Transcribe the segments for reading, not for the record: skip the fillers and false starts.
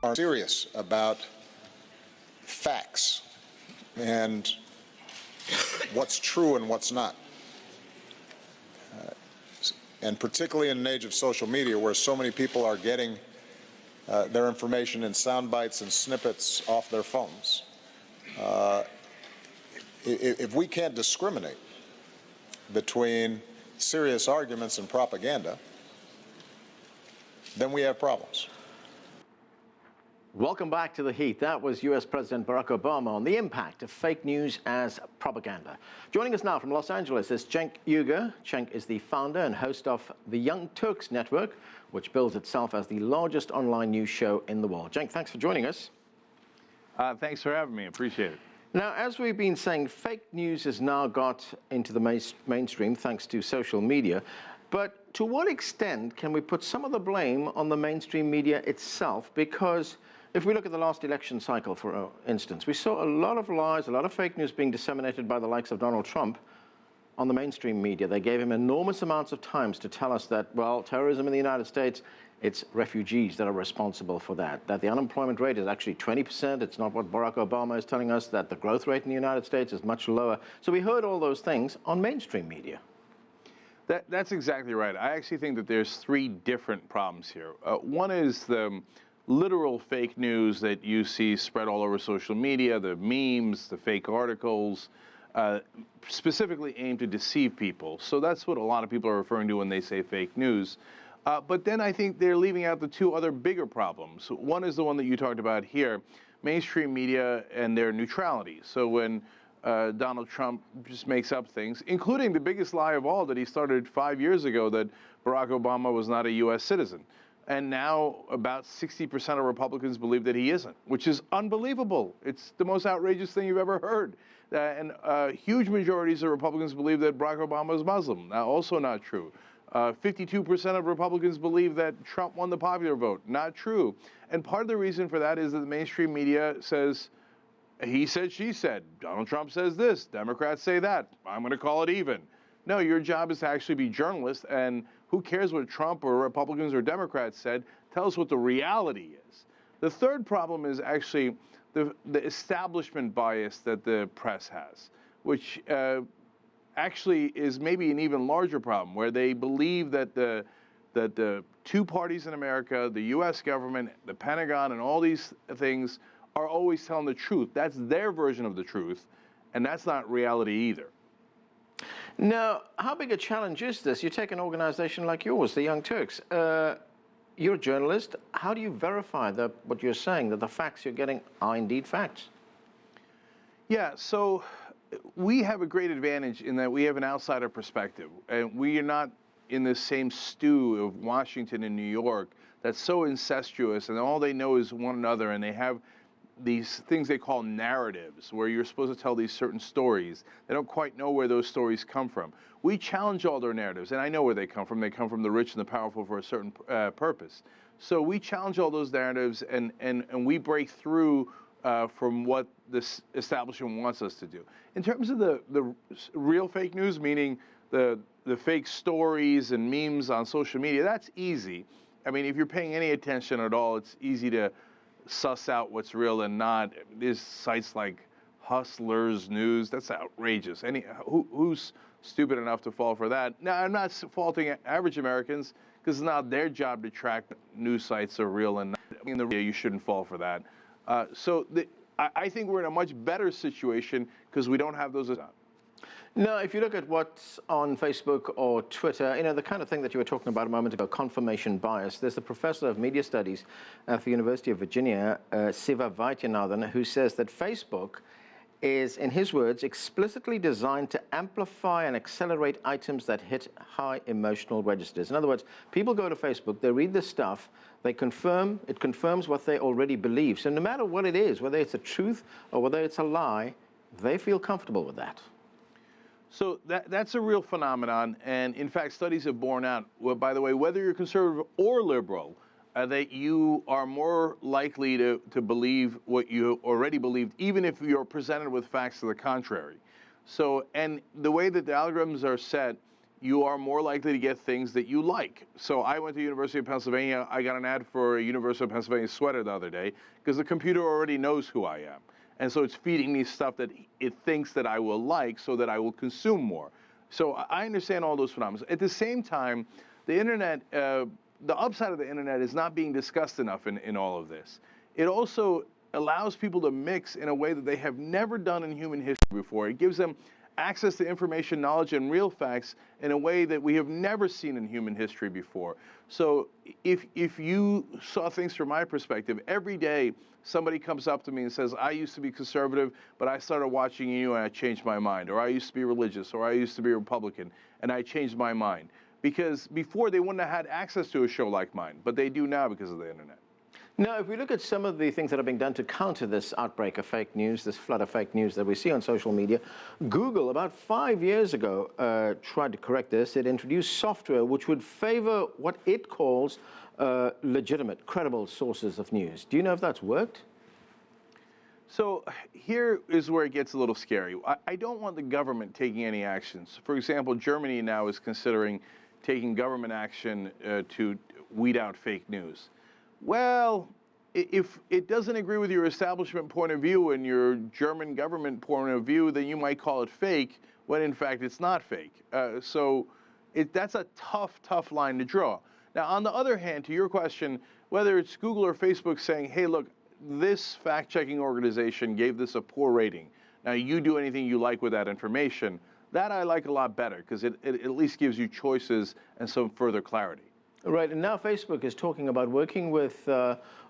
are serious about facts and what's true and what's not. And particularly in an age of social media where so many people are getting their information in sound bites and snippets off their phones. If we can't discriminate between serious arguments and propaganda, then we have problems. Welcome back to The Heat. That was U.S. President Barack Obama on the impact of fake news as propaganda. Joining us now from Los Angeles is Cenk Uygur. Cenk is the founder and host of the Young Turks network, which bills itself as the largest online news show in the world. Cenk, thanks for joining us. Thanks for having me. Appreciate it. Now, as we've been saying, fake news has now got into the mainstream thanks to social media. But to what extent can we put some of the blame on the mainstream media itself? Because if we look at the last election cycle, for instance, we saw a lot of lies, a lot of fake news being disseminated by the likes of Donald Trump on the mainstream media. They gave him enormous amounts of time to tell us that, well, terrorism in the United States, it's refugees that are responsible for that, that the unemployment rate is actually 20%. It's not what Barack Obama is telling us, that the growth rate in the United States is much lower. So we heard all those things on mainstream media. That's exactly right. I actually think that there's three different problems here. One is the literal fake news that you see spread all over social media, the memes, the fake articles, specifically aimed to deceive people. So that's what a lot of people are referring to when they say fake news. But then I think they're leaving out the two other bigger problems. One is the one that you talked about here, mainstream media and their neutrality. So when Donald Trump just makes up things, including the biggest lie of all that he started 5 years ago, that Barack Obama was not a U.S. citizen. And now about 60% of Republicans believe that he isn't, which is unbelievable. It's the most outrageous thing you've ever heard. And huge majorities of Republicans believe that Barack Obama is Muslim. Now, also not true. 52% of Republicans believe that Trump won the popular vote. Not true. And part of the reason for that is that the mainstream media says, he said, she said. Donald Trump says this. Democrats say that. I'm going to call it even. No, your job is to actually be journalist, and who cares what Trump or Republicans or Democrats said? Tell us what the reality is. The third problem is actually the establishment bias that the press has, which actually is maybe an even larger problem, where they believe that the two parties in America, the U.S. government, the Pentagon, and all these things are always telling the truth. That's their version of the truth, and that's not reality either. Now, how big a challenge is this? You take an organization like yours, the Young Turks. You're a journalist. How do you verify that what you're saying, that the facts you're getting are indeed facts? Yeah, so we have a great advantage in that we have an outsider perspective, and we are not in the same stew of Washington and New York that's so incestuous, and all they know is one another, and they have these things they call narratives, where you're supposed to tell these certain stories. They don't quite know where those stories come from. We challenge all their narratives, and I know where they come from. They come from the rich and the powerful for a certain purpose. So we challenge all those narratives, and we break through from what this establishment wants us to do. In terms of the real fake news, meaning the fake stories and memes on social media, that's easy. I mean, if you're paying any attention at all, it's easy to suss out what's real and not. There's sites like Hustlers News. That's outrageous. Who's stupid enough to fall for that? Now, I'm not faulting average Americans, because it's not their job to track news sites are real and not. I mean, you shouldn't fall for that. I think we're in a much better situation because we don't have those. No, if you look at what's on Facebook or Twitter, you know, the kind of thing that you were talking about a moment ago, confirmation bias. There's a professor of media studies at the University of Virginia, Siva Vaidyanathan, who says that Facebook is, in his words, explicitly designed to amplify and accelerate items that hit high emotional registers. In other words, people go to Facebook, they read this stuff, it confirms what they already believe. So no matter what it is, whether it's a truth or whether it's a lie, they feel comfortable with that. So that's a real phenomenon, and in fact, studies have borne out, well, by the way, whether you're conservative or liberal, that you are more likely to believe what you already believed, even if you're presented with facts to the contrary. So, and the way that the algorithms are set, you are more likely to get things that you like. So I went to University of Pennsylvania. I got an ad for a University of Pennsylvania sweater the other day because the computer already knows who I am. And so it's feeding me stuff that it thinks that I will like so that I will consume more. So I understand all those phenomena. At the same time, the internet, the upside of the internet is not being discussed enough in all of this. It also allows people to mix in a way that they have never done in human history before. It gives them access to information, knowledge, and real facts in a way that we have never seen in human history before. So if you saw things from my perspective, every day somebody comes up to me and says, I used to be conservative, but I started watching you and I changed my mind, or I used to be religious, or I used to be Republican, and I changed my mind. Because before they wouldn't have had access to a show like mine, but they do now because of the internet. Now, if we look at some of the things that are being done to counter this outbreak of fake news, this flood of fake news that we see on social media, Google, about 5 years ago, tried to correct this. It introduced software which would favor what it calls legitimate, credible sources of news. Do you know if that's worked? So here is where it gets a little scary. I don't want the government taking any actions. For example, Germany now is considering taking government action to weed out fake news. Well, if it doesn't agree with your establishment point of view and your German government point of view, then you might call it fake, when in fact it's not fake. So that's a tough line to draw. Now, on the other hand, to your question, whether it's Google or Facebook saying, hey, look, this fact-checking organization gave this a poor rating. Now, you do anything you like with that information. That I like a lot better because it at least gives you choices and some further clarity. Right, and now Facebook is talking about working with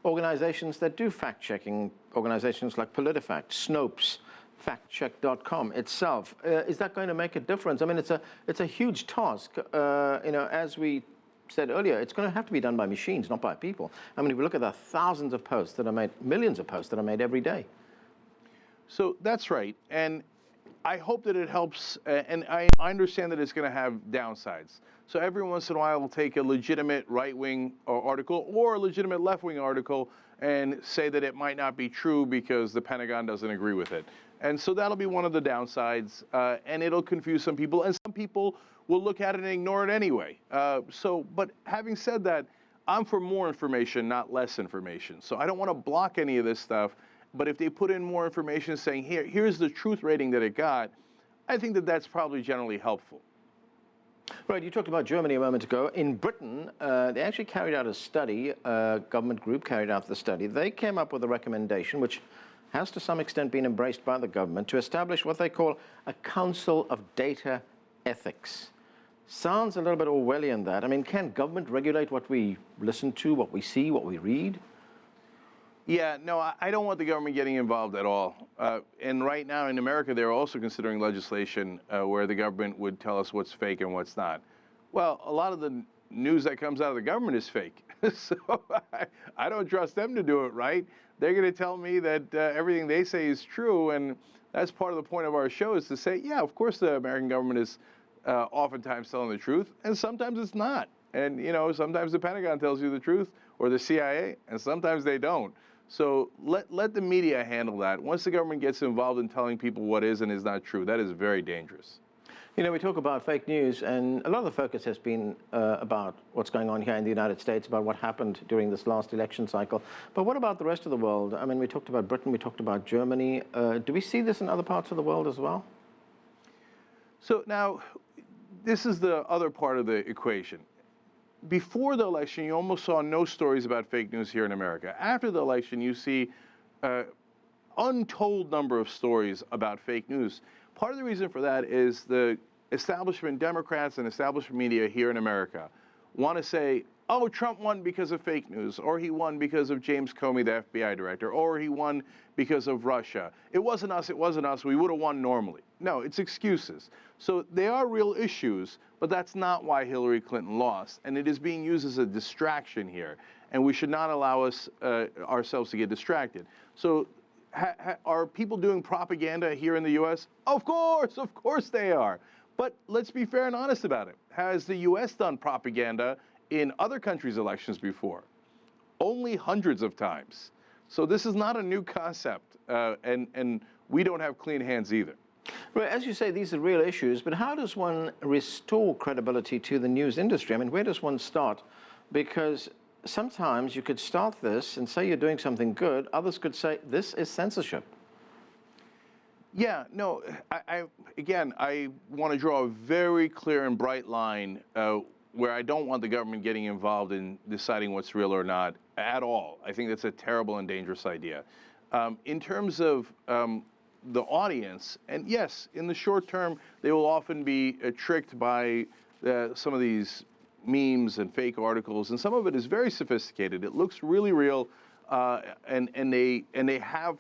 organizations that do fact-checking, organizations like PolitiFact, Snopes, factcheck.com itself. Is that going to make a difference? I mean, it's a huge task. As we said earlier, it's going to have to be done by machines, not by people. I mean, if we look at the thousands of posts that are made, millions of posts that are made every day. So that's right, and I hope that it helps, and I understand that it's going to have downsides. So every once in a while, we'll take a legitimate right-wing article or a legitimate left-wing article and say that it might not be true because the Pentagon doesn't agree with it. And so that'll be one of the downsides, and it'll confuse some people, and some people will look at it and ignore it anyway. But having said that, I'm for more information, not less information. So I don't want to block any of this stuff, but if they put in more information saying, here's the truth rating that it got, I think that that's probably generally helpful. Right, you talked about Germany a moment ago. In Britain, they actually carried out a study, a government group carried out the study. They came up with a recommendation, which has to some extent been embraced by the government, to establish what they call a Council of Data Ethics. Sounds a little bit Orwellian, that. I mean, can government regulate what we listen to, what we see, what we read? Yeah, no, I don't want the government getting involved at all. And right now in America, they're also considering legislation where the government would tell us what's fake and what's not. Well, a lot of the news that comes out of the government is fake. So I don't trust them to do it right. They're going to tell me that everything they say is true. And that's part of the point of our show, is to say, yeah, of course the American government is oftentimes telling the truth, and sometimes it's not. And, sometimes the Pentagon tells you the truth, or the CIA, and sometimes they don't. So let the media handle that. Once the government gets involved in telling people what is and is not true, that is very dangerous. We talk about fake news, and a lot of the focus has been about what's going on here in the United States, about what happened during this last election cycle. But what about the rest of the world? I mean, we talked about Britain, we talked about Germany. Do we see this in other parts of the world as well? So now, this is the other part of the equation. Before the election, you almost saw no stories about fake news here in America. After the election, you see untold number of stories about fake news. Part of the reason for that is the establishment Democrats and establishment media here in America want to say, oh, Trump won because of fake news, or he won because of James Comey, the FBI director, or he won because of Russia. It wasn't us, we would have won normally. No, it's excuses. So they are real issues, but that's not why Hillary Clinton lost. And it is being used as a distraction here. And we should not allow ourselves to get distracted. So are people doing propaganda here in the U.S.? Of course they are. But let's be fair and honest about it. Has the U.S. done propaganda in other countries' elections before? Only hundreds of times. So this is not a new concept, and we don't have clean hands either. Well, as you say, these are real issues, but how does one restore credibility to the news industry? I mean, where does one start? Because sometimes you could start this and say you're doing something good. Others could say this is censorship. Yeah, no, again, I want to draw a very clear and bright line where I don't want the government getting involved in deciding what's real or not at all. I think that's a terrible and dangerous idea. In terms of the audience, and yes, in the short term, they will often be tricked by some of these memes and fake articles, and some of it is very sophisticated. It looks really real. And they have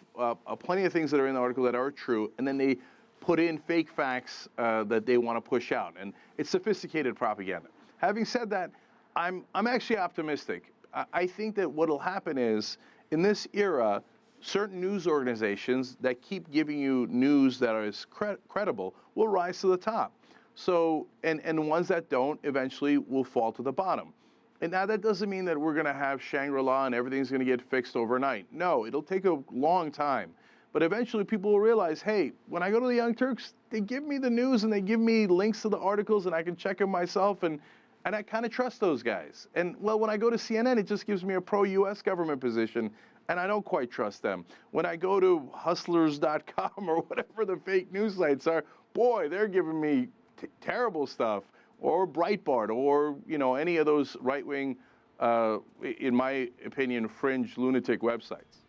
plenty of things that are in the article that are true, and then they put in fake facts that they want to push out, and it's sophisticated propaganda. Having said that, I'm actually optimistic. I think that what will happen is, in this era, certain news organizations that keep giving you news that is credible will rise to the top. So, and the ones that don't eventually will fall to the bottom. And now that doesn't mean that we're going to have Shangri-La and everything's going to get fixed overnight. No, it'll take a long time. But eventually people will realize, hey, when I go to the Young Turks, they give me the news and they give me links to the articles and I can check them myself, and I kind of trust those guys. And, well, when I go to CNN, it just gives me a pro-U.S. government position, and I don't quite trust them. When I go to hustlers.com or whatever the fake news sites are, boy, they're giving me terrible stuff. Or Breitbart, or any of those right-wing, in my opinion, fringe lunatic websites.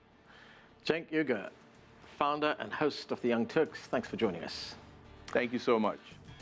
Cenk Uygur, founder and host of the Young Turks, thanks for joining us. Thank you so much.